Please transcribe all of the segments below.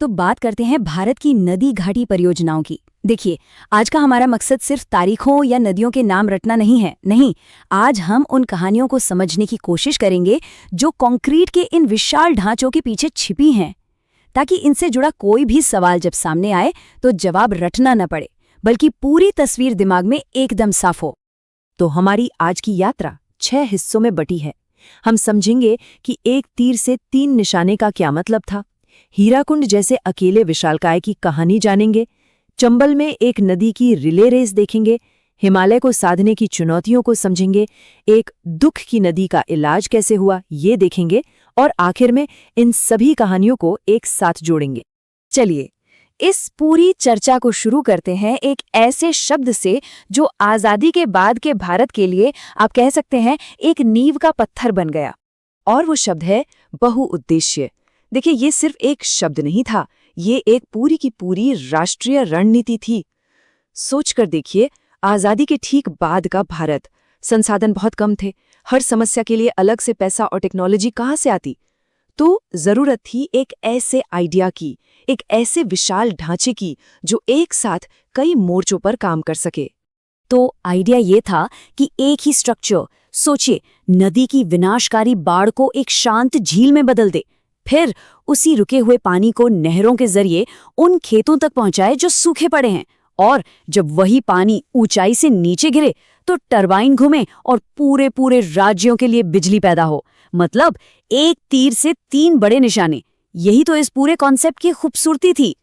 तो बात करते हैं भारत की नदी घाटी परियोजनाओं की। देखिए, आज का हमारा मकसद सिर्फ तारीखों या नदियों के नाम रटना नहीं है। नहीं, आज हम उन कहानियों को समझने की कोशिश करेंगे जो कंक्रीट के इन विशाल ढांचों के पीछे छिपी हैं, ताकि इनसे जुड़ा कोई भी सवाल जब सामने आए तो जवाब रटना न पड़े, बल्कि पूरी तस्वीर दिमाग में एकदम साफ हो। तो हमारी आज की यात्रा 6 हिस्सों में बटी है। हम समझेंगे कि एक तीर से 3 निशाने का क्या मतलब था, हीराकुंड जैसे अकेले विशालकाय की कहानी जानेंगे, चंबल में एक नदी की रिले रेस देखेंगे, हिमालय को साधने की चुनौतियों को समझेंगे, एक दुख की नदी का इलाज कैसे हुआ ये देखेंगे, और आखिर में इन सभी कहानियों को एक साथ जोड़ेंगे। चलिए, इस पूरी चर्चा को शुरू करते हैं एक ऐसे शब्द से जो आज़ादी के बाद के भारत के लिए आप कह सकते हैं एक नींव का पत्थर बन गया। और वो शब्द है बहुउद्देश्य। देखिए, ये सिर्फ एक शब्द नहीं था, ये एक पूरी की पूरी राष्ट्रीय रणनीति थी। सोचकर देखिए, आज़ादी के ठीक बाद का भारत, संसाधन बहुत कम थे, हर समस्या के लिए अलग से पैसा और टेक्नोलॉजी कहाँ से आती? तो जरूरत थी एक ऐसे आइडिया की, एक ऐसे विशाल ढांचे की जो एक साथ कई मोर्चों पर काम कर सके। तो आइडिया ये था कि एक ही स्ट्रक्चर, सोचिए, नदी की विनाशकारी बाढ़ को एक शांत झील में बदल दे, फिर उसी रुके हुए पानी को नहरों के जरिए उन खेतों तक पहुंचाए जो सूखे पड़े हैं, और जब वही पानी ऊंचाई से नीचे गिरे तो टरबाइन घूमे और पूरे पूरे राज्यों के लिए बिजली पैदा हो। मतलब एक तीर से 3 बड़े निशाने। यही तो इस पूरे कॉन्सेप्ट की खूबसूरती थी।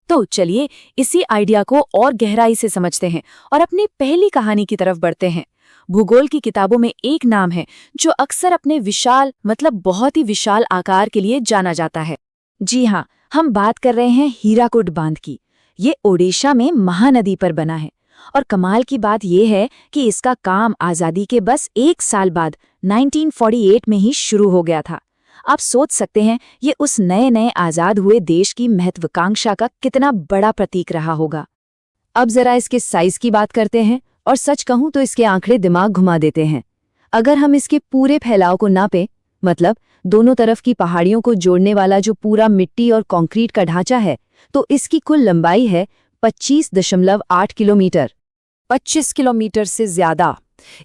तो चलिए इसी आइडिया को और गहराई से समझते हैं और अपनी पहली कहानी की तरफ बढ़ते हैं। भूगोल की किताबों में एक नाम है जो अक्सर अपने विशाल, मतलब बहुत ही विशाल आकार के लिए जाना जाता है। जी हाँ, हम बात कर रहे हैं हीराकुड बांध की। ये ओडिशा में महानदी पर बना है, और कमाल की बात यह है कि इसका काम आज़ादी के बस 1 साल बाद 1948 में ही शुरू हो गया था। आप सोच सकते हैं ये उस नए नए आज़ाद हुए देश की महत्वाकांक्षा का कितना बड़ा प्रतीक रहा होगा। अब जरा इसके साइज की बात करते हैं, और सच कहूं तो इसके आंकड़े दिमाग घुमा देते हैं। अगर हम इसके पूरे फैलाव को नापें, मतलब दोनों तरफ की पहाड़ियों को जोड़ने वाला जो पूरा मिट्टी और कंक्रीट का ढांचा है, तो इसकी कुल लंबाई है 25.8 किलोमीटर। 25 किलोमीटर से ज्यादा।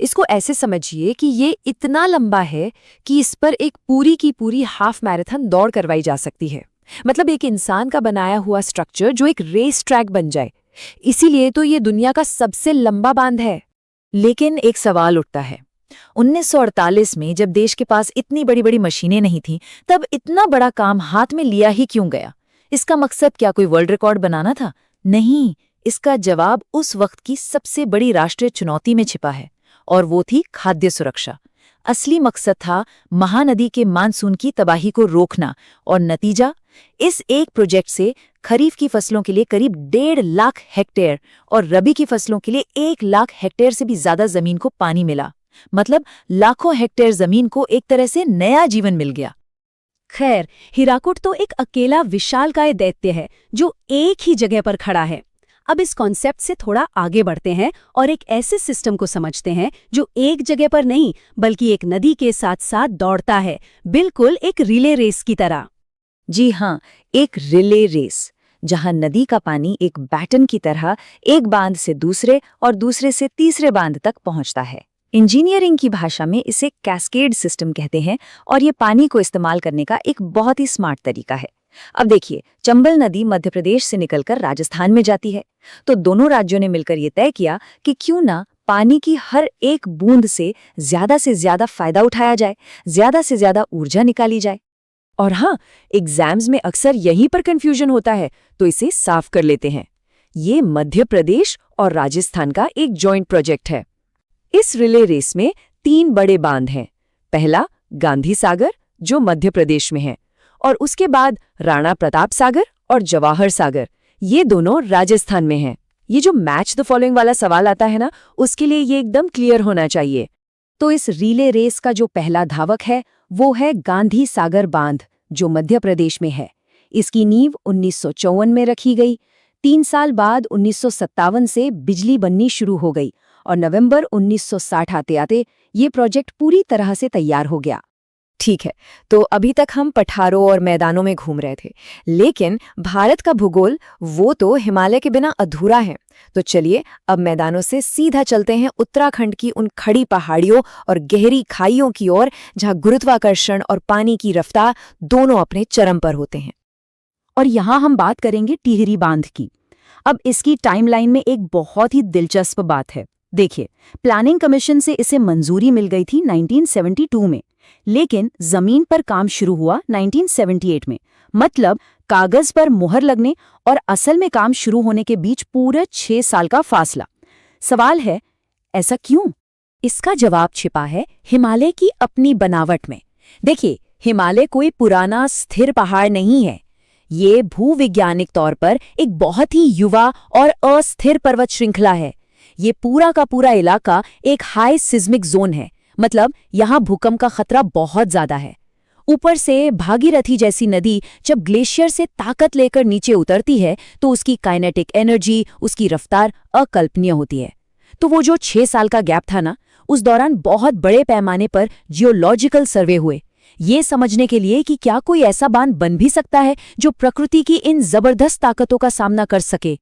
इसको ऐसे समझिए कि ये इतना लंबा है कि इस पर एक पूरी की पूरी हाफ मैराथन दौड़ करवाई जा सकती है। मतलब एक इंसान का बनाया हुआ स्ट्रक्चर जो एक रेस ट्रैक बन जाए। इसीलिए तो ये दुनिया का सबसे लंबा बांध है। लेकिन एक सवाल उठता है, 1948 में जब देश के पास इतनी बड़ी बड़ी मशीनें नहीं थीं, तब इतना बड़ा काम हाथ में लिया ही क्यों गया? इसका मकसद क्या कोई वर्ल्ड रिकॉर्ड बनाना था? नहीं, इसका जवाब उस वक्त की सबसे बड़ी राष्ट्रीय चुनौती में छिपा है, और वो थी खाद्य सुरक्षा। असली मकसद था महानदी के मानसून की तबाही को रोकना, और नतीजा, इस एक प्रोजेक्ट से खरीफ की फसलों के लिए करीब 1.5 लाख हेक्टेयर और रबी की फसलों के लिए 1 लाख हेक्टेयर से भी ज्यादा जमीन को पानी मिला। मतलब लाखों हेक्टेयर जमीन को एक तरह से नया जीवन मिल गया। खैर, हीराकुड तो एक अकेला विशालकाय दैत्य है जो एक ही जगह पर खड़ा है। अब इस कॉन्सेप्ट से थोड़ा आगे बढ़ते हैं और एक ऐसे सिस्टम को समझते हैं जो एक जगह पर नहीं, बल्कि एक नदी के साथ साथ दौड़ता है, बिल्कुल एक रिले रेस की तरह। जी हाँ, एक रिले रेस, जहां नदी का पानी एक बैटन की तरह एक बांध से दूसरे और दूसरे से तीसरे बांध तक पहुंचता है। इंजीनियरिंग की भाषा में इसे कैस्केड सिस्टम कहते हैं, और ये पानी को इस्तेमाल करने का एक बहुत ही स्मार्ट तरीका है। अब देखिए, चंबल नदी मध्य प्रदेश से निकलकर राजस्थान में जाती है, तो दोनों राज्यों ने मिलकर ये तय किया कि क्यों ना पानी की हर एक बूंद से ज्यादा फायदा उठाया जाए, ज्यादा से ज्यादा ऊर्जा निकाली जाए। और हाँ, एग्जाम्स में अक्सर यहीं पर कंफ्यूजन होता है, तो इसे साफ कर लेते हैं। ये मध्य प्रदेश और राजस्थान का एक जॉइंट प्रोजेक्ट है। इस रिले रेस में 3 बड़े बांध हैं। पहला गांधी सागर, जो मध्य प्रदेश में है, और उसके बाद राणा प्रताप सागर और जवाहर सागर, ये दोनों राजस्थान में हैं। ये जो मैच द फॉलोइंग वाला सवाल आता है ना, उसके लिए ये एकदम क्लियर होना चाहिए। तो इस रिले रेस का जो पहला धावक है वो है गांधी सागर बांध, जो मध्य प्रदेश में है। इसकी नींव 1954 में रखी गई। 3 साल बाद 1957 से बिजली बननी शुरू हो गई, और नवंबर 1960 आते आते ये प्रोजेक्ट पूरी तरह से तैयार हो गया। ठीक है, तो अभी तक हम पठारों और मैदानों में घूम रहे थे, लेकिन भारत का भूगोल वो तो हिमालय के बिना अधूरा है। तो चलिए अब मैदानों से सीधा चलते हैं उत्तराखंड की उन खड़ी पहाड़ियों और गहरी खाइयों की ओर, जहां गुरुत्वाकर्षण और पानी की रफ्तार दोनों अपने चरम पर होते हैं। और यहाँ हम बात करेंगे टिहरी बांध की। अब इसकी टाइमलाइन में एक बहुत ही दिलचस्प बात है। देखिए, प्लानिंग कमीशन से इसे मंजूरी मिल गई थी 1972 में, लेकिन जमीन पर काम शुरू हुआ 1978 में। मतलब कागज पर मुहर लगने और असल में काम शुरू होने के बीच पूरे 6 साल का फासला। सवाल है, ऐसा क्यों? इसका जवाब छिपा है हिमालय की अपनी बनावट में। देखिए, हिमालय कोई पुराना स्थिर पहाड़ नहीं है। ये भूवैज्ञानिक तौर पर एक बहुत ही युवा और अस्थिर पर्वत श्रृंखला है। ये पूरा का पूरा इलाका एक हाई सिस्मिक जोन है, मतलब यहाँ भूकंप का खतरा बहुत ज्यादा है। ऊपर से भागीरथी जैसी नदी जब ग्लेशियर से ताकत लेकर नीचे उतरती है तो उसकी काइनेटिक एनर्जी, उसकी रफ्तार अकल्पनीय होती है। तो वो जो 6 साल का गैप था ना, उस दौरान बहुत बड़े पैमाने पर जियोलॉजिकल सर्वे हुए, ये समझने के लिए कि क्या कोई ऐसा बांध बन भी सकता है जो प्रकृति की इन जबरदस्त ताकतों का सामना कर सके।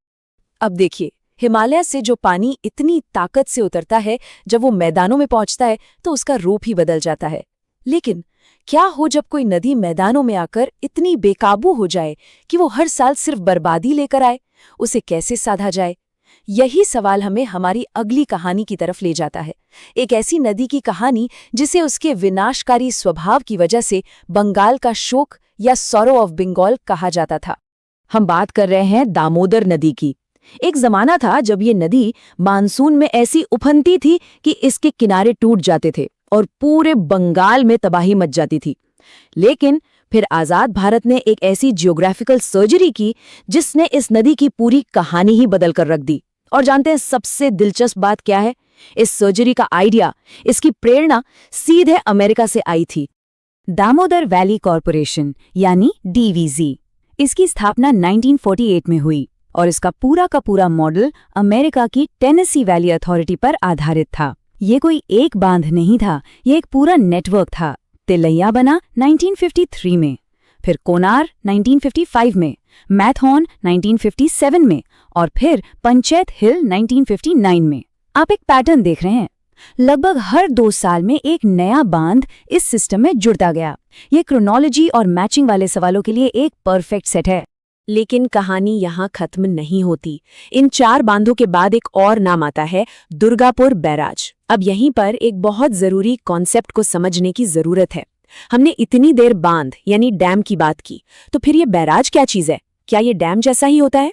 अब देखिए, हिमालय से जो पानी इतनी ताकत से उतरता है, जब वो मैदानों में पहुंचता है तो उसका रूप ही बदल जाता है। लेकिन क्या हो जब कोई नदी मैदानों में आकर इतनी बेकाबू हो जाए कि वो हर साल सिर्फ बर्बादी लेकर आए? उसे कैसे साधा जाए? यही सवाल हमें हमारी अगली कहानी की तरफ ले जाता है। एक ऐसी नदी की कहानी जिसे उसके विनाशकारी स्वभाव की वजह से बंगाल का शोक या सॉरो ऑफ बंगाल कहा जाता था। हम बात कर रहे हैं दामोदर नदी की। एक जमाना था जब ये नदी मानसून में ऐसी उफनती थी कि इसके किनारे टूट जाते थे और पूरे बंगाल में तबाही मच जाती थी। लेकिन फिर आजाद भारत ने एक ऐसी जियोग्राफिकल सर्जरी की जिसने इस नदी की पूरी कहानी ही बदल कर रख दी। और जानते हैं सबसे दिलचस्प बात क्या है? इस सर्जरी का आइडिया, इसकी प्रेरणा सीधे अमेरिका से आई थी। दामोदर वैली कॉरपोरेशन यानी डीवीजी, इसकी स्थापना 1948 में हुई और इसका पूरा का पूरा मॉडल अमेरिका की टेनेसी वैली अथॉरिटी पर आधारित था। ये कोई एक बांध नहीं था, ये एक पूरा नेटवर्क था। तिलैया बना 1953 में, फिर कोनार 1955 में, मैथॉन 1957 में और फिर पंचायत हिल 1959 में। आप एक पैटर्न देख रहे हैं। लगभग हर 2 साल में एक नया बांध इस सिस्टम में जुड़ता गया। ये क्रोनोलॉजी और मैचिंग वाले सवालों के लिए एक परफेक्ट सेट है। लेकिन कहानी यहाँ खत्म नहीं होती। इन 4 बांधों के बाद एक और नाम आता है, दुर्गापुर बैराज। अब यहीं पर एक बहुत जरूरी कॉन्सेप्ट को समझने की जरूरत है। हमने इतनी देर बांध यानी डैम की बात की, तो फिर ये बैराज क्या चीज है? क्या ये डैम जैसा ही होता है?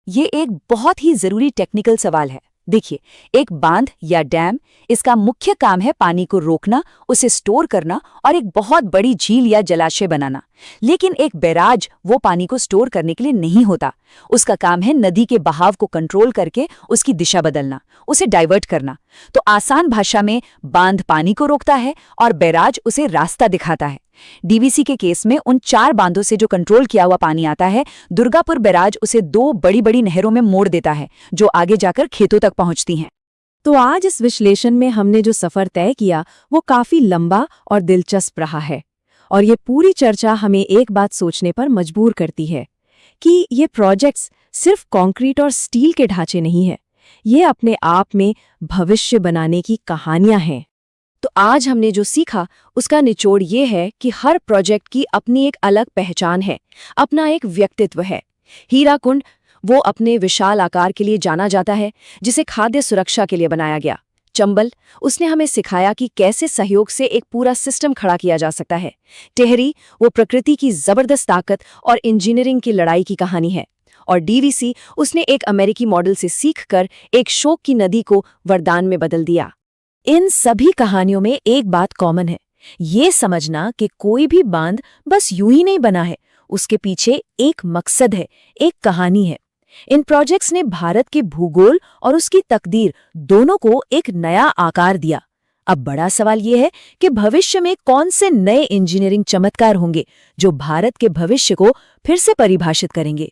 ये एक बहुत ही जरूरी टेक्निकल सवाल है। देखिए, एक बांध या डैम, इसका मुख्य काम है पानी को रोकना, उसे स्टोर करना और एक बहुत बड़ी झील या जलाशय बनाना। लेकिन एक बैराज वो पानी को स्टोर करने के लिए नहीं होता। उसका काम है नदी के बहाव को कंट्रोल करके उसकी दिशा बदलना, उसे डाइवर्ट करना। तो आसान भाषा में बांध पानी को रोकता है और बैराज उसे रास्ता दिखाता है। डीवीसी के केस में उन 4 बांधों से जो कंट्रोल किया हुआ पानी आता है, दुर्गापुर बैराज उसे 2 बड़ी बड़ी नहरों में मोड़ देता है जो आगे जाकर खेतों तक पहुंचती हैं। तो आज इस विश्लेषण में हमने जो सफर तय किया वो काफी लंबा और दिलचस्प रहा है। और ये पूरी चर्चा हमें एक बात सोचने पर मजबूर करती है कि ये प्रोजेक्ट्स सिर्फ कंक्रीट और स्टील के ढांचे नहीं है, ये अपने आप में भविष्य बनाने की कहानियां हैं। तो आज हमने जो सीखा उसका निचोड़ ये है कि हर प्रोजेक्ट की अपनी एक अलग पहचान है, अपना एक व्यक्तित्व है। हीराकुंड वो अपने विशाल आकार के लिए जाना जाता है, जिसे खाद्य सुरक्षा के लिए बनाया गया। चंबल, उसने हमें सिखाया कि कैसे सहयोग से एक पूरा सिस्टम खड़ा किया जा सकता है। टिहरी, वो प्रकृति की जबरदस्त ताकत और इंजीनियरिंग की लड़ाई की कहानी है। और डीवीसी, उसने एक अमेरिकी मॉडल से सीखकर एक शोक की नदी को वरदान में बदल दिया। इन सभी कहानियों में एक बात कॉमन है, ये समझना कि कोई भी बांध बस यूं ही नहीं बना है, उसके पीछे एक मकसद है, एक कहानी है। इन प्रोजेक्ट्स ने भारत के भूगोल और उसकी तकदीर दोनों को एक नया आकार दिया। अब बड़ा सवाल ये है कि भविष्य में कौन से नए इंजीनियरिंग चमत्कार होंगे जो भारत के भविष्य को फिर से परिभाषित करेंगे।